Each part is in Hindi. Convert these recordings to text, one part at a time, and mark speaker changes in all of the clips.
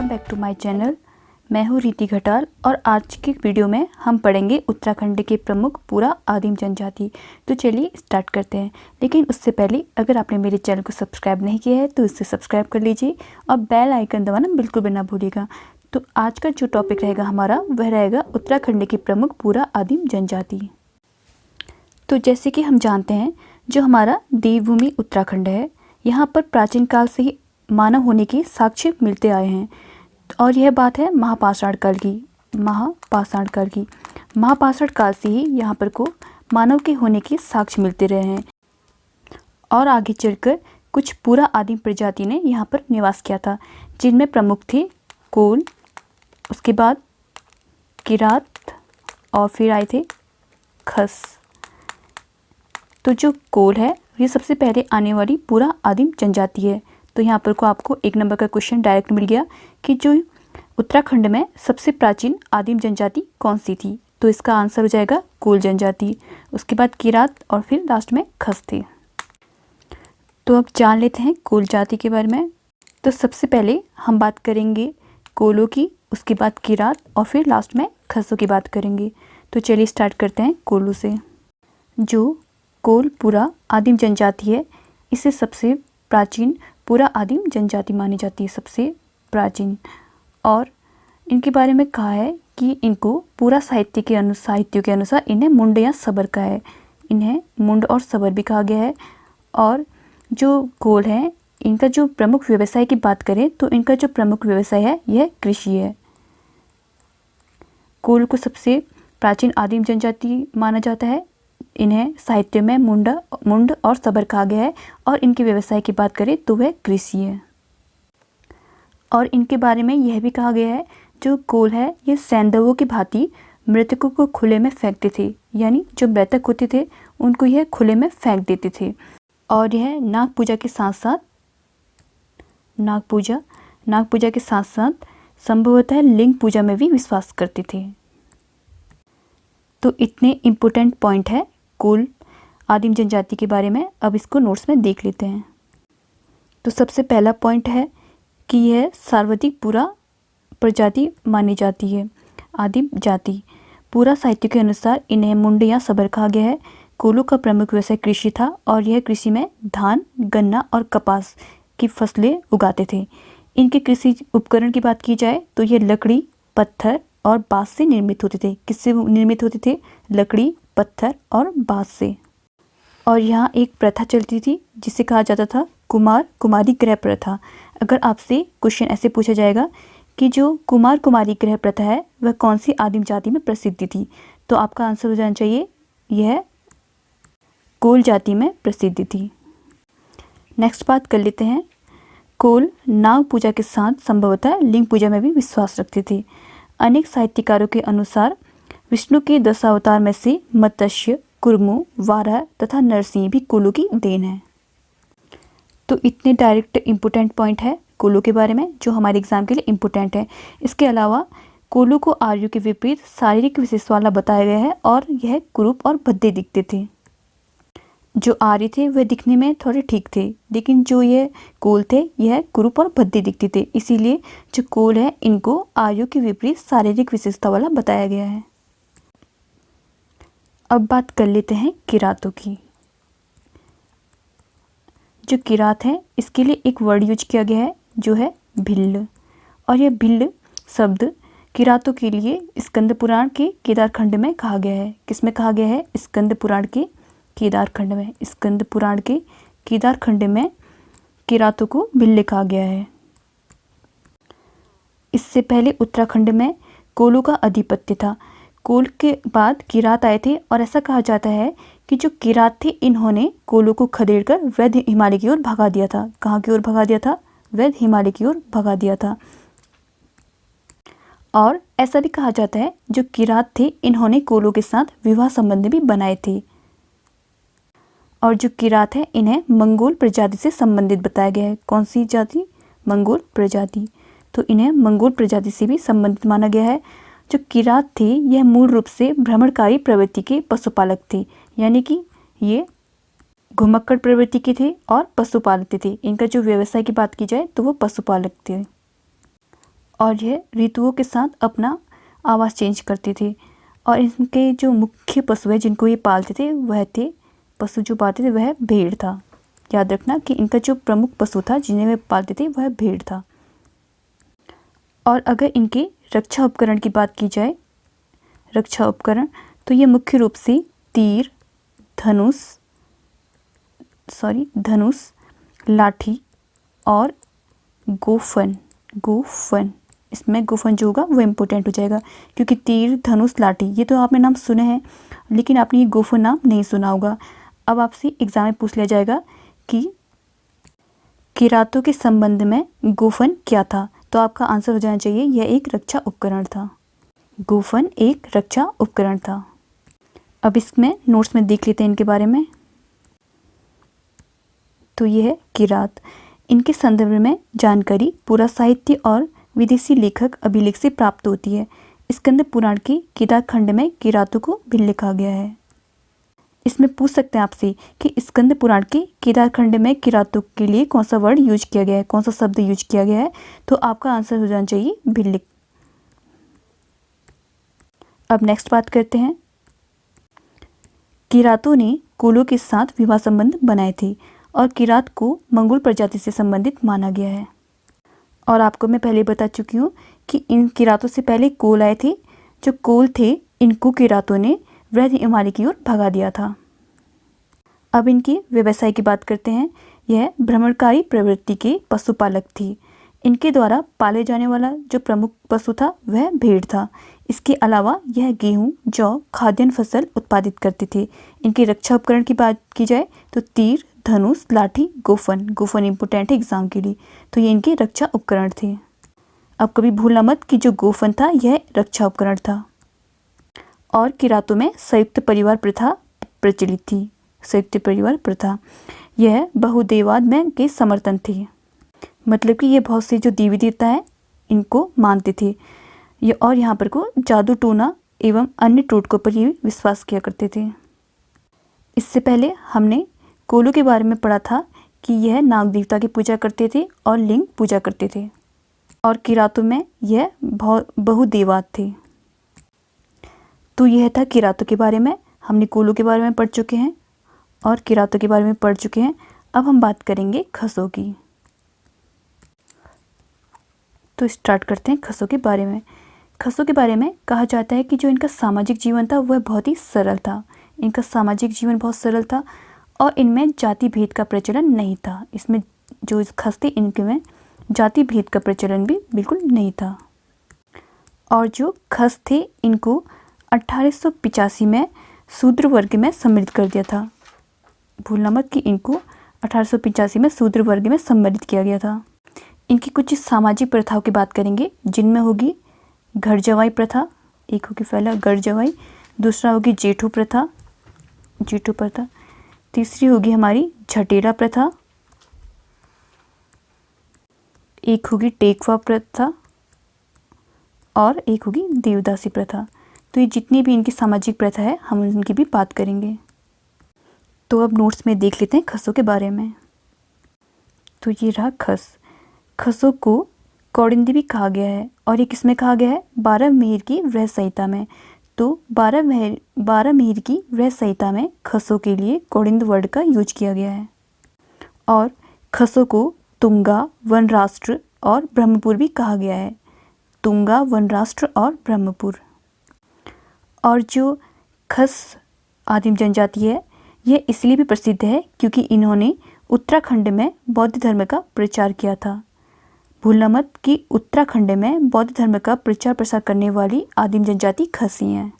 Speaker 1: Welcome back to my channel. मैं हूँ रीति घटाल और आज की वीडियो में हम पढ़ेंगे उत्तराखंड के प्रमुख पूरा आदिम जनजाति। तो चलिए स्टार्ट करते हैं। लेकिन उससे पहले अगर आपने मेरे चैनल को सब्सक्राइब नहीं किया है तो इसे सब्सक्राइब कर लीजिए और बेल आइकन दबाना बिल्कुल भी ना भूलिएगा। तो आज का जो टॉपिक रहेगा हमारा वह रहेगा उत्तराखंड के प्रमुख पूरा आदिम जनजाति। तो जैसे कि हम जानते हैं, जो हमारा देवभूमि उत्तराखंड है, यहाँ पर प्राचीन काल से ही मानव होने के साक्ष्य मिलते आए हैं। और यह बात है महापाषाण काल की। महापाषाण काल से ही यहाँ पर को मानव के होने के साक्ष्य मिलते रहे हैं। और आगे चलकर कुछ पूरा आदिम प्रजाति ने यहाँ पर निवास किया था, जिनमें प्रमुख थे कोल, उसके बाद किरात और फिर आए थे खस। तो जो कोल है ये सबसे पहले आने वाली पूरा आदिम जनजाति है। तो यहाँ पर को आपको 1 नंबर का क्वेश्चन डायरेक्ट मिल गया कि जो उत्तराखंड में सबसे प्राचीन आदिम जनजाति कौन सी थी। तो इसका आंसर हो जाएगा कोल जनजाति, उसके बाद किरात और फिर लास्ट में खस थे। तो अब जान लेते हैं कोल जाति के बारे में। तो सबसे पहले हम बात करेंगे कोलों की, उसके बाद किरात और फिर लास्ट में खसों की बात करेंगे। तो चलिए स्टार्ट करते हैं कोलों से। जो कोल पूरा आदिम जनजाति है, इसे सबसे प्राचीन पूरा आदिम जनजाति मानी जाती है, सबसे प्राचीन। और इनके बारे में कहा है कि इनको पूरा साहित्यों के अनुसार इन्हें मुंड या सबर का है। इन्हें मुंड और सबर भी कहा गया है। और जो कोल है, इनका जो प्रमुख व्यवसाय की बात करें तो इनका जो प्रमुख व्यवसाय है यह कृषि है। कोल को सबसे प्राचीन आदिम जनजाति माना जाता है। इन्हें साहित्य में मुंड और सबर कहा गया है। और इनके व्यवसाय की बात करें तो वह कृषि है। और इनके बारे में यह भी कहा गया है, जो कोल है ये सैंधवों की भांति मृतकों को खुले में फेंकते थे, यानी जो मृतक होते थे उनको यह खुले में फेंक देते थे। और यह नाग पूजा के साथ साथ संभवतः लिंग पूजा में भी विश्वास करते थे। तो इतने इम्पोर्टेंट पॉइंट है कोल आदिम जनजाति के बारे में। अब इसको नोट्स में देख लेते हैं। तो सबसे पहला पॉइंट है कि यह सर्वाधिक पूरा प्रजाति मानी जाती है, आदिम जाति। पूरा साहित्य के अनुसार इन्हें मुंड या सबर कहा गया है। कोलों का प्रमुख व्यवसाय कृषि था और यह कृषि में धान, गन्ना और कपास की फसलें उगाते थे। इनके कृषि उपकरण की बात की जाए तो ये लकड़ी, पत्थर और बांस से निर्मित होते थे। किससे निर्मित होते थे? लकड़ी, पत्थर और बांस से। और यहाँ एक प्रथा चलती थी जिसे कहा जाता था कुमार कुमारी गृह प्रथा। अगर आपसे क्वेश्चन ऐसे पूछा जाएगा कि जो कुमार कुमारी गृह प्रथा है वह कौन सी आदिम जाति में प्रसिद्ध थी, तो आपका आंसर हो जाना चाहिए यह कोल जाति में प्रसिद्ध थी। नेक्स्ट बात कर लेते हैं। कोल नाग पूजा के साथ संभवतः लिंग पूजा में भी विश्वास रखते थे। अनेक साहित्यकारों के अनुसार विष्णु के 10 अवतार में से मत्स्य, कुर्मु, वाराह तथा नरसिंह भी कोलों की देन है। तो इतने डायरेक्ट इम्पोर्टेंट पॉइंट है कोलों के बारे में जो हमारे एग्जाम के लिए इम्पोर्टेंट है। इसके अलावा कोलों को आर्यों के विपरीत शारीरिक विशेष वाला बताया गया है और यह कुरूप और भद्दे दिखते थे। जो आर्य थे वह दिखने में थोड़े ठीक थे, लेकिन जो ये कोल थे यह कुरूप और भद्दे दिखते थे। इसीलिए जो कोल है इनको आर्यों के विपरीत शारीरिक विशेषता वाला बताया गया है। अब बात कर लेते हैं किरातों की। जो किरात है इसके लिए एक वर्ड यूज किया गया है जो है भिल्ल। और यह भिल्ल शब्द किरातों के लिए स्कंद पुराण के केदारखंड में कहा गया है। किसमें कहा गया है? स्कंद पुराण के केदारखंड में। स्कंद पुराण के केदारखंड में किरातों को भिल्ल कहा गया है। इससे पहले उत्तराखंड में कोलों का आधिपत्य था। कोल के बाद किरात आए थे और ऐसा कहा जाता है कि जो किरात थे इन्होंने कोलों को खदेड़कर वैध हिमालय की ओर भगा दिया था। कहाँ की ओर भगा दिया था? वैध हिमालय की ओर भगा दिया था। और ऐसा भी कहा जाता है जो किरात थे इन्होंने कोलों के साथ विवाह संबंध भी बनाए थे। और जो किरात है इन्हें मंगोल प्रजाति से संबंधित बताया गया है। कौन सी जाति? मंगोल प्रजाति। तो इन्हें मंगोल प्रजाति से भी संबंधित माना गया है। जो किरात थे यह मूल रूप से भ्रमणकारी प्रवृत्ति के पशुपालक थे, यानी कि ये घुमक्कड़ प्रवृत्ति के थे और पशुपालक थे। इनका जो व्यवसाय की बात की जाए तो वो पशुपालक थे। और यह ऋतुओं के साथ अपना आवास चेंज करते थे। और इनके जो मुख्य पशु है जिनको ये पालते थे वह थे, पशु जो पालते थे वह भेड़ था। याद रखना कि इनका जो प्रमुख पशु था जिन्हें वे पालते थे वह भेड़ था। और अगर इनके रक्षा उपकरण की बात की जाए, रक्षा उपकरण, तो ये मुख्य रूप से तीर, धनुष, लाठी और गोफन। इसमें गोफन जो होगा वो इम्पोर्टेंट हो जाएगा, क्योंकि तीर, धनुष, लाठी ये तो आपने नाम सुने हैं, लेकिन आपने ये गोफन नाम नहीं सुना होगा। अब आपसे एग्जाम में पूछ लिया जाएगा कि किरातों के संबंध में गोफन क्या था, तो आपका आंसर हो जाना चाहिए यह एक रक्षा उपकरण था। गोफन एक रक्षा उपकरण था। अब इसमें नोट्स में देख लेते हैं इनके बारे में। तो यह है किरात। इनके संदर्भ में जानकारी पूरा साहित्य और विदेशी लेखक अभिलेख से प्राप्त होती है। स्कंद पुराण के केदार खंड में किरातों को भी लिखा गया है। इसमें पूछ सकते हैं आपसे कि स्कंद पुराण के केदार खंड में किरातों के लिए कौन सा वर्ड यूज किया गया है, कौन सा शब्द यूज किया गया है, तो आपका आंसर हो जाना चाहिए भिल्लिक। अब नेक्स्ट बात करते हैं। किरातों ने कोलों के साथ विवाह संबंध बनाए थे और किरात को मंगोल प्रजाति से संबंधित माना गया है। और आपको मैं पहले बता चुकी हूँ कि इन किरातों से पहले कोल आए थे। जो कोल थे इनको किरातों ने वृद्ध हिमालय की ओर भगा दिया था। अब इनकी व्यवसाय की बात करते हैं। यह भ्रमणकारी प्रवृत्ति के पशुपालक थी। इनके द्वारा पाले जाने वाला जो प्रमुख पशु था वह भेड़ था। इसके अलावा यह गेहूं, जौ, खाद्यान्न फसल उत्पादित करते थे। इनके रक्षा उपकरण की बात की जाए तो तीर, धनुष, लाठी, गोफन इम्पोर्टेंट है एग्जाम के लिए, तो ये इनके रक्षा उपकरण थे। अब कभी भूलना मत कि जो गोफन था यह रक्षा उपकरण था। और किरातों में संयुक्त परिवार प्रथा प्रचलित थी। संयुक्त परिवार प्रथा यह बहुदेवाद में के समर्थन थे। मतलब कि ये बहुत से जो देवी देवता है इनको मानते थे ये, और यहाँ पर को जादू टोना एवं अन्य टोटकों पर ये विश्वास किया करते थे। इससे पहले हमने कोलों के बारे में पढ़ा था कि यह नाग देवता की पूजा करते थे और लिंग पूजा करते थे। और किरातों में यह बहुदेवाद थे। तो यह था किरातों के बारे में। हमने कोलों के बारे में पढ़ चुके हैं और किरातों के बारे में पढ़ चुके हैं। अब हम बात करेंगे खसों की। तो स्टार्ट करते हैं खसों के बारे में। खसों के बारे में कहा जाता है कि जो इनका सामाजिक जीवन था वह बहुत ही सरल था। इनका सामाजिक जीवन बहुत सरल था और इनमें जाति भेद का प्रचलन नहीं था। इसमें जो खस थे इनके में जाति भेद का प्रचलन भी बिल्कुल नहीं था। और जो खस थे इनको 1885 में शूद्र वर्ग में सम्मिलित कर दिया था। भूलना मत कि इनको 1885 में शूद्र वर्ग में सम्मिलित किया गया था। इनकी कुछ सामाजिक प्रथाओं की बात करेंगे, जिनमें होगी घर जवाई प्रथा। एक होगी पहला घर जवाई, दूसरा होगी जेठो प्रथा, तीसरी होगी हमारी झटेरा प्रथा, एक होगी टेकवा प्रथा और एक होगी देवदासी प्रथा। तो ये जितनी भी इनकी सामाजिक प्रथा है हम उनकी भी बात करेंगे। तो अब नोट्स में देख लेते हैं खसों के बारे में। तो ये रहा खस। खसों को कौड़िंदी भी कहा गया है और ये किसमें कहा गया है? 12 मेहर की व्रह संहिता में। तो 12 मेहर की व्रह संहिता में खसों के लिए कौड़िंद वर्ड का यूज किया गया है। और खसों को तुंगा, वनराष्ट्र और ब्रह्मपुर भी कहा गया है। तुंगा, वनराष्ट्र और ब्रह्मपुर। और जो खस आदिम जनजाति है यह इसलिए भी प्रसिद्ध है क्योंकि इन्होंने उत्तराखंड में बौद्ध धर्म का प्रचार किया था। भूलना मत कि उत्तराखंड में बौद्ध धर्म का प्रचार प्रसार करने वाली आदिम जनजाति खस ही हैं।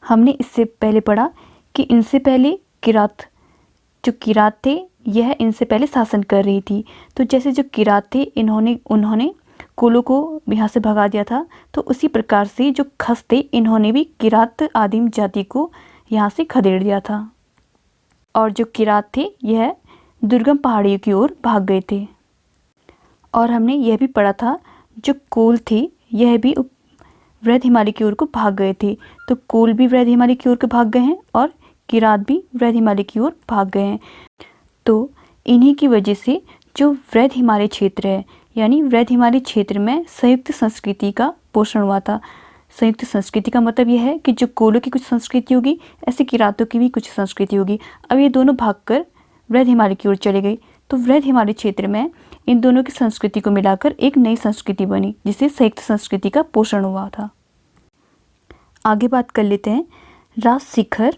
Speaker 1: हमने इससे पहले पढ़ा कि इनसे पहले किरात थे यह इनसे पहले शासन कर रही थी। तो जैसे जो किरात थे उन्होंने कोलों को यहाँ से भगा दिया था, तो उसी प्रकार से जो खस थे इन्होंने भी किरात आदिम जाति को यहाँ से खदेड़ दिया था। और जो किरात थे यह दुर्गम पहाड़ियों की ओर भाग गए थे। और हमने यह भी पढ़ा था जो कोल थे यह भी वृद्ध हिमालय की ओर को भाग गए थे। तो कोल भी वृद्ध हिमालय की ओर को भाग गए हैं और किरात भी वृद्ध हिमालय की ओर भाग गए हैं। तो इन्हीं की वजह से जो वृद्ध हिमालय क्षेत्र है यानी वृद्ध हिमालय क्षेत्र में संयुक्त संस्कृति का पोषण हुआ था। संयुक्त संस्कृति का मतलब यह है कि जो कोलों की कुछ संस्कृति होगी, ऐसे किरातों की भी कुछ संस्कृति होगी। अब ये दोनों भागकर वृद्ध हिमालय की ओर चले गई, तो वृद्ध हिमालय क्षेत्र में इन दोनों की संस्कृति को मिलाकर एक नई संस्कृति बनी, जिसे संयुक्त संस्कृति का पोषण हुआ था। आगे बात कर लेते हैं। राजशिखर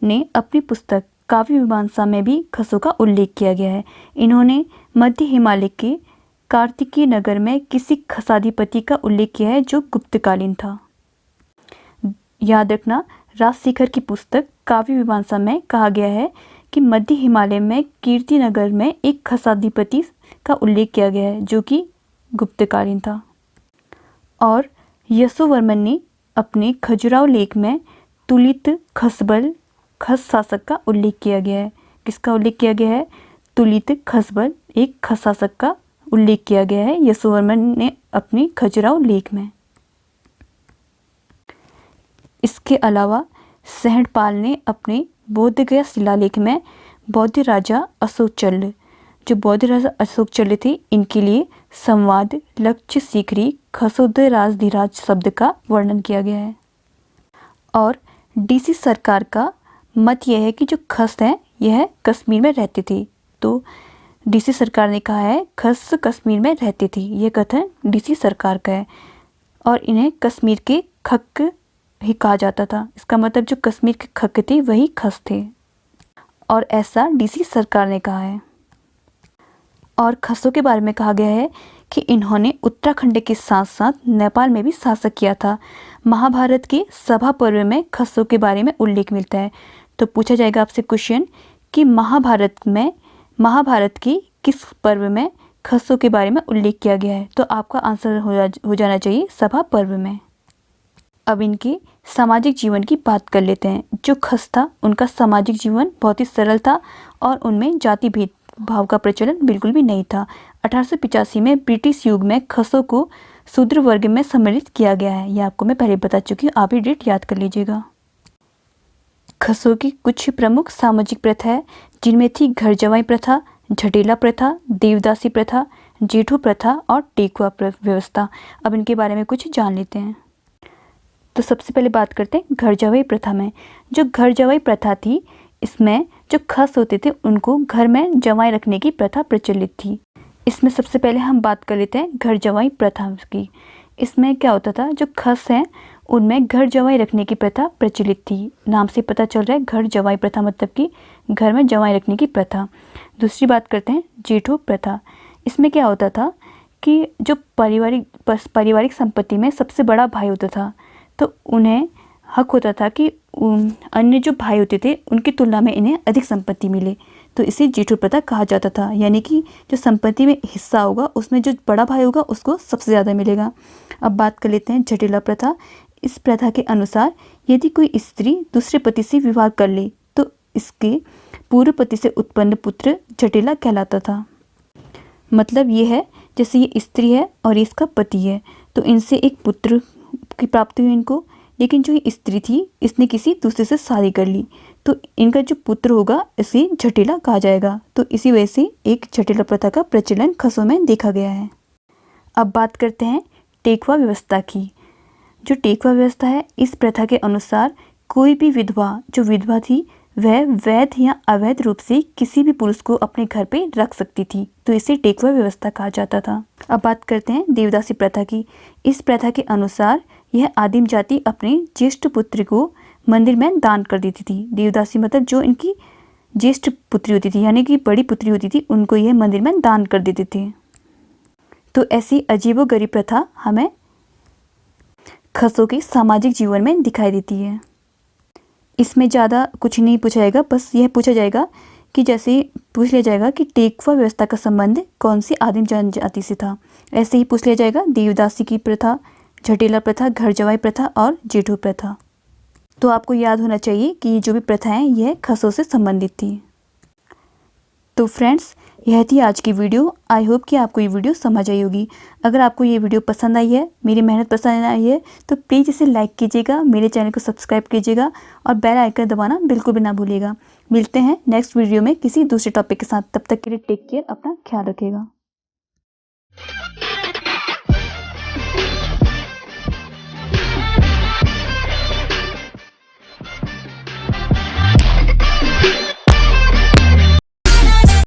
Speaker 1: ने अपनी पुस्तक काव्य मीमांसा में भी खसों का उल्लेख किया गया है। इन्होंने मध्य हिमालय के कार्तिकीय नगर में किसी खसाधिपति का उल्लेख किया है जो गुप्तकालीन था। याद रखना, राजशिखर की पुस्तक काव्य मीमांसा में कहा गया है कि मध्य हिमालय में कीर्ति नगर में एक खसाधिपति का उल्लेख किया गया है जो कि गुप्तकालीन था। और यशोवर्मन ने अपने खजुराहो लेख में तुलित खसबल खस शासक का उल्लेख किया गया है। किसका उल्लेख किया गया है? तुलित खसबल एक खस शासक का उल्लेख किया गया है यशोवर्मन ने अपने खजुराहो लेख में। इसके अलावा सहणपाल ने अपने बोधगया शिलालेख में बौद्ध राजा अशोकचल्ल, जो बौद्ध राजा अशोकचल्ल थे, इनके लिए संवाद लक्ष्य सीकरी खसोद राजधिराज शब्द का वर्णन किया गया है। और डीसी सरकार का मत यह है कि जो खस हैं यह कश्मीर में रहते थे। तो डीसी सरकार ने कहा है खस कश्मीर में रहते थे, यह कथन डीसी सरकार का है। और इन्हें कश्मीर के खक ही कहा जाता था। इसका मतलब जो कश्मीर के खक थे वही खस थे, और ऐसा डीसी सरकार ने कहा है। और खसों के बारे में कहा गया है कि इन्होंने उत्तराखंड के साथ साथ नेपाल में भी शासन किया था। महाभारत के सभा पर्व में खसों के बारे में उल्लेख मिलता है। तो पूछा जाएगा आपसे क्वेश्चन कि महाभारत के किस पर्व में खसों के बारे में उल्लेख किया गया है? तो आपका आंसर हो जाना चाहिए सभा पर्व में। अब इनके सामाजिक जीवन की बात कर लेते हैं। जो खस था उनका सामाजिक जीवन बहुत ही सरल था और उनमें जाति भेदभाव का प्रचलन बिल्कुल भी नहीं था। 1885 में ब्रिटिश युग में खसों को शूद्र वर्ग में सम्मिलित किया गया है। यह आपको मैं पहले बता चुकी हूँ, आप ही डेट याद कर लीजिएगा। खसों की कुछ प्रमुख सामाजिक प्रथाएं जिनमें थी घर जवाई प्रथा, झटेला प्रथा, देवदासी प्रथा, जेठू प्रथा और टेकुआ व्यवस्था। अब इनके बारे में कुछ जान लेते हैं। तो सबसे पहले बात करते हैं घर जवाई प्रथा में। जो घर जवाई प्रथा थी, इसमें जो खस होते थे उनको घर में जवाई रखने की प्रथा प्रचलित थी। इसमें सबसे पहले हम बात कर लेते हैं घर जवाई प्रथा की। इसमें क्या होता था, जो खस हैं उनमें घर जवाई रखने की प्रथा प्रचलित थी। नाम से पता चल रहा है घर जवाई प्रथा मतलब कि घर में जवाई रखने की प्रथा। दूसरी बात करते हैं जेठू प्रथा। इसमें क्या होता था कि जो पारिवारिक संपत्ति में सबसे बड़ा भाई होता था, तो उन्हें हक होता था कि अन्य जो भाई होते थे उनकी तुलना में इन्हें अधिक संपत्ति मिले। तो इसे जेठू प्रथा कहा जाता था, यानी कि जो संपत्ति में हिस्सा होगा उसमें जो बड़ा भाई होगा उसको सबसे ज़्यादा मिलेगा। अब बात कर लेते हैं झटेला प्रथा। इस प्रथा के अनुसार यदि कोई स्त्री दूसरे पति से विवाह कर ले तो इसके पूर्व पति से उत्पन्न पुत्र झटेला कहलाता था। मतलब ये है जैसे ये स्त्री है और इसका पति है, तो इनसे एक पुत्र की प्राप्ति हुई इनको, लेकिन जो ये स्त्री थी इसने किसी दूसरे से शादी कर ली, तो इनका जो पुत्र होगा इसे झटेला कहा जाएगा। तो इसी वजह से एक झटेला प्रथा का प्रचलन खसों में देखा गया है। अब बात करते हैं टेकुआ व्यवस्था की। जो टेकुआ व्यवस्था है, इस प्रथा के अनुसार कोई भी विधवा जो विधवा थी वह वैध या अवैध रूप से किसी भी पुरुष को अपने घर पे रख सकती थी, तो इसे टेकुआ व्यवस्था कहा जाता था। अब बात करते हैं देवदासी प्रथा की। इस प्रथा के अनुसार यह आदिम जाति अपने ज्येष्ठ पुत्र को मंदिर में दान कर देती थी। देवदासी मतलब जो इनकी ज्येष्ठ पुत्री होती थी, यानी कि बड़ी पुत्री होती थी, उनको यह मंदिर में दान कर देते थे। तो ऐसी अजीबोगरीब प्रथा हमें खसों के सामाजिक जीवन में दिखाई देती है। इसमें ज़्यादा कुछ नहीं पूछा जाएगा, बस यह पूछा जाएगा कि जैसे पूछ लिया जाएगा कि टेकुआ व्यवस्था का संबंध कौन सी आदिम जनजाति से था, ऐसे ही पूछ लिया जाएगा देवदासी की प्रथा, झटेला प्रथा, घर जवाई प्रथा और जेठू प्रथा। तो आपको याद होना चाहिए कि जो भी प्रथाएं यह खसों से संबंधित थी। तो फ्रेंड्स, यह थी आज की वीडियो। आई होप कि आपको ये वीडियो समझ आई होगी। अगर आपको ये वीडियो पसंद आई है, मेरी मेहनत पसंद आई है, तो प्लीज़ इसे लाइक कीजिएगा, मेरे चैनल को सब्सक्राइब कीजिएगा और बेल आइकन दबाना बिल्कुल भी ना भूलिएगा। मिलते हैं नेक्स्ट वीडियो में किसी दूसरे टॉपिक के साथ। तब तक के लिए टेक केयर, अपना ख्याल रखिएगा।